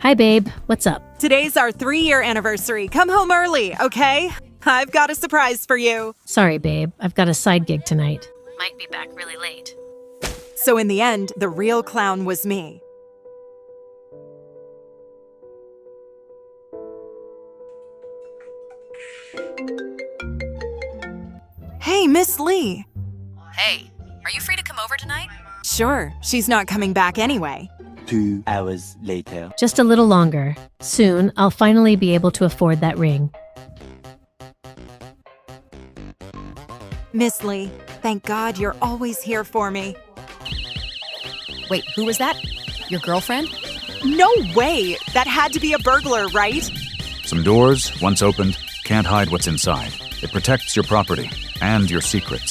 Hi, babe. What's up? Today's our 3-year anniversary. Come home early, okay? I've got a surprise for you. Sorry, babe. I've got a side gig tonight. Might be back really late. So in the end, the real clown was me. Hey, Miss Lee. Hey, are you free to come over tonight? Sure, she's not coming back anyway. 2 hours later. Just a little longer. Soon, I'll finally be able to afford that ring. Miss Lee, thank God you're always here for me. Wait, who was that? Your girlfriend? No way! That had to be a burglar, right? Some doors, once opened, can't hide what's inside. It protects your property and your secrets.